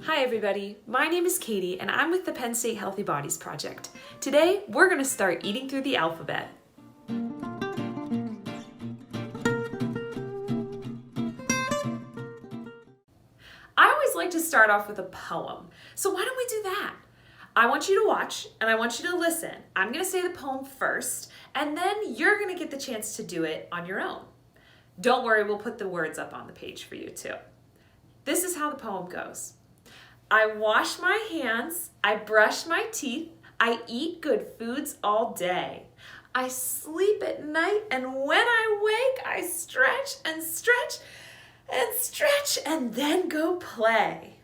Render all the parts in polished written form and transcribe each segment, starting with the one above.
Hi everybody, my name is Katie and I'm with the Penn State Healthy Bodies Project. Today, we're going to start eating through the alphabet. I always like to start off with a poem, so why don't we do that? I want you to watch and I want you to listen. I'm going to say the poem first and then you're going to get the chance to do it on your own. Don't worry, we'll put the words up on the page for you too. This is how the poem goes. I wash my hands, I brush my teeth, I eat good foods all day. I sleep at night and when I wake, I stretch and stretch and stretch and then go play.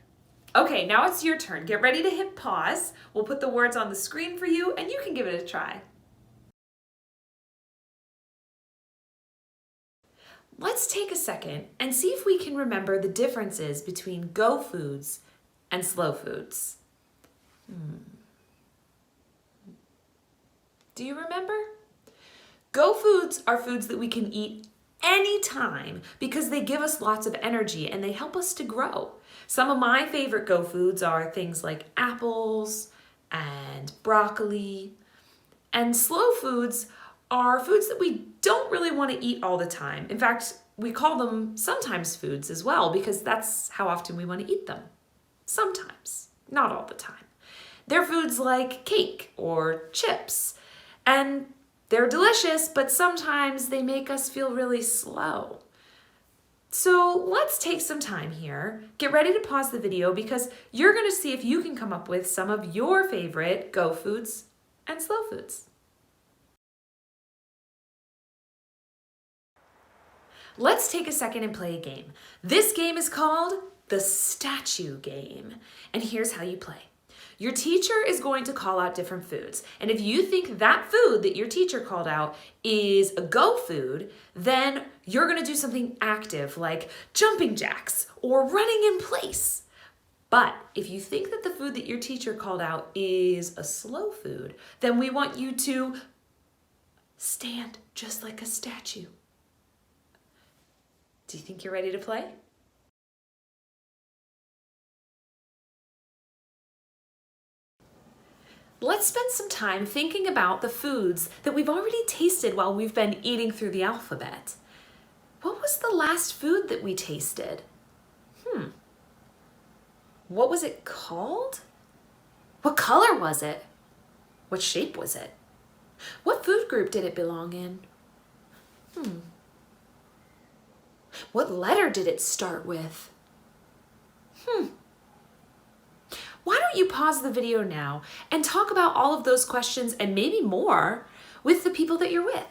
Okay, now it's your turn. Get ready to hit pause. We'll put the words on the screen for you and you can give it a try. Let's take a second and see if we can remember the differences between go foods and slow foods. Do you remember? Go foods are foods that we can eat anytime because they give us lots of energy and they help us to grow. Some of my favorite go foods are things like apples and broccoli. And slow foods are foods that we don't really want to eat all the time. In fact, we call them sometimes foods as well because that's how often we want to eat them. Sometimes, not all the time. They're foods like cake or chips, and they're delicious, but sometimes they make us feel really slow. So let's take some time here. Get ready to pause the video because you're going to see if you can come up with some of your favorite go foods and slow foods. Let's take a second and play a game. This game is called the statue game. And here's how you play. Your teacher is going to call out different foods. And if you think that food that your teacher called out is a go food, then you're going to do something active like jumping jacks or running in place. But if you think that the food that your teacher called out is a slow food, then we want you to stand just like a statue. Do you think you're ready to play? Let's spend some time thinking about the foods that we've already tasted while we've been eating through the alphabet. What was the last food that we tasted? What was it called? What color was it? What shape was it? What food group did it belong in? What letter did it start with? Why don't you pause the video now and talk about all of those questions and maybe more with the people that you're with.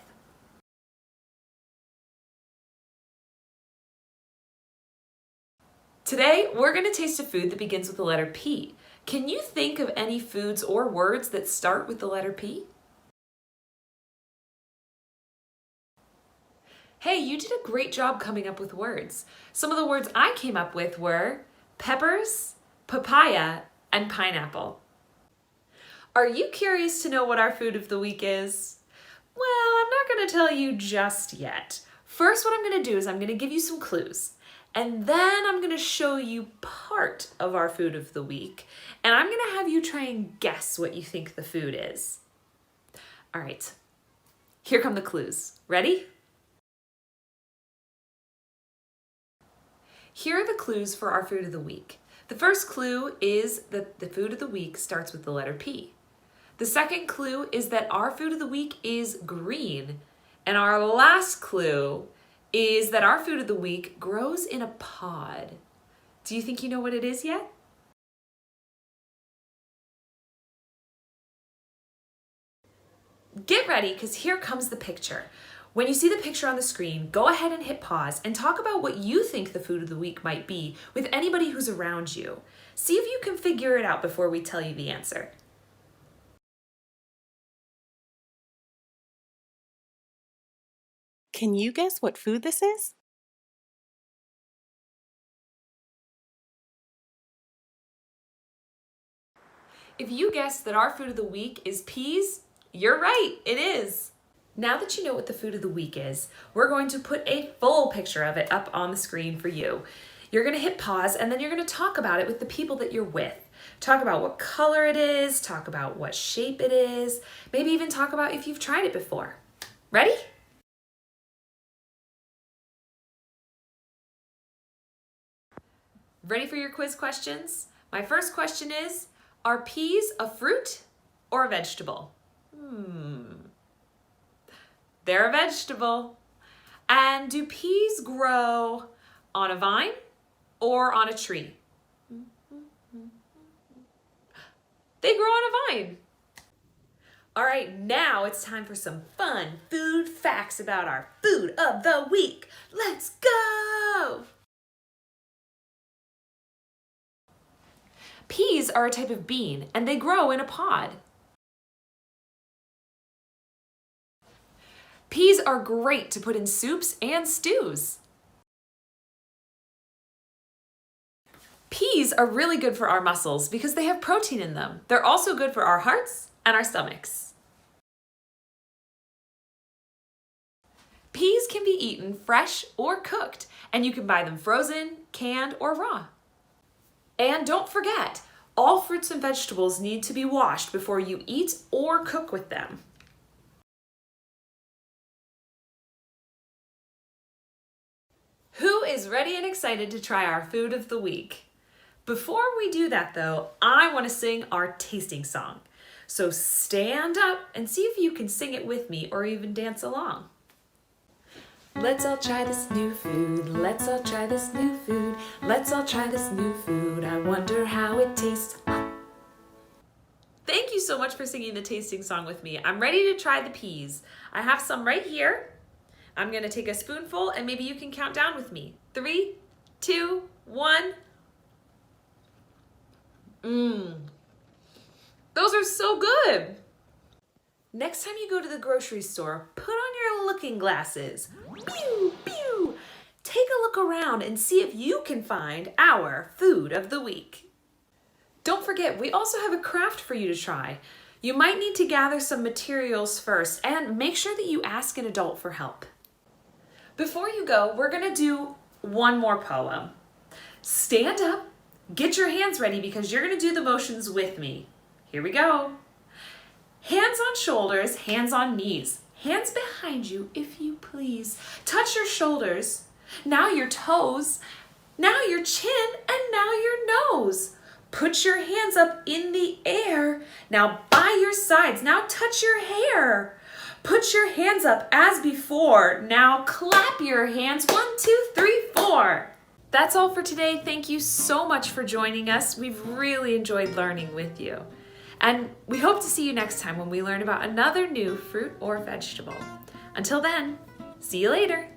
Today, we're going to taste a food that begins with the letter P. Can you think of any foods or words that start with the letter P? Hey, you did a great job coming up with words. Some of the words I came up with were peppers, papaya, and pineapple. Are you curious to know what our food of the week is? Well, I'm not going to tell you just yet. First, what I'm going to do is I'm going to give you some clues. And then I'm going to show you part of our food of the week. And I'm going to have you try and guess what you think the food is. All right, here come the clues. Ready? Here are the clues for our food of the week. The first clue is that the food of the week starts with the letter P. The second clue is that our food of the week is green. And our last clue is that our food of the week grows in a pod. Do you think you know what it is yet? Get ready, because here comes the picture. When you see the picture on the screen, go ahead and hit pause and talk about what you think the food of the week might be with anybody who's around you. See if you can figure it out before we tell you the answer. Can you guess what food this is? If you guessed that our food of the week is peas, you're right, it is. Now that you know what the food of the week is, we're going to put a full picture of it up on the screen for you. You're gonna hit pause and then you're gonna talk about it with the people that you're with. Talk about what color it is, talk about what shape it is, maybe even talk about if you've tried it before. Ready? Ready for your quiz questions? My first question is, are peas a fruit or a vegetable? They're a vegetable. And do peas grow on a vine or on a tree? They grow on a vine. All right, now it's time for some fun food facts about our food of the week. Let's go! Peas are a type of bean and they grow in a pod. Peas are great to put in soups and stews. Peas are really good for our muscles because they have protein in them. They're also good for our hearts and our stomachs. Peas can be eaten fresh or cooked, and you can buy them frozen, canned, or raw. And don't forget, all fruits and vegetables need to be washed before you eat or cook with them. Who is ready and excited to try our food of the week? Before we do that though, I want to sing our tasting song. So stand up and see if you can sing it with me or even dance along. Let's all try this new food. Let's all try this new food. Let's all try this new food. I wonder how it tastes. Thank you so much for singing the tasting song with me. I'm ready to try the peas. I have some right here. I'm gonna take a spoonful and maybe you can count down with me. 3, 2, 1. Those are so good. Next time you go to the grocery store, put on your looking glasses. Pew, pew. Take a look around and see if you can find our food of the week. Don't forget, we also have a craft for you to try. You might need to gather some materials first and make sure that you ask an adult for help. Before you go, we're gonna do one more poem. Stand up, get your hands ready because you're gonna do the motions with me. Here we go. Hands on shoulders, hands on knees. Hands behind you, if you please. Touch your shoulders, now your toes, now your chin, and now your nose. Put your hands up in the air, now by your sides, now touch your hair. Put your hands up as before. Now clap your hands. 1, 2, 3, 4. That's all for today. Thank you so much for joining us. We've really enjoyed learning with you. And we hope to see you next time when we learn about another new fruit or vegetable. Until then, see you later.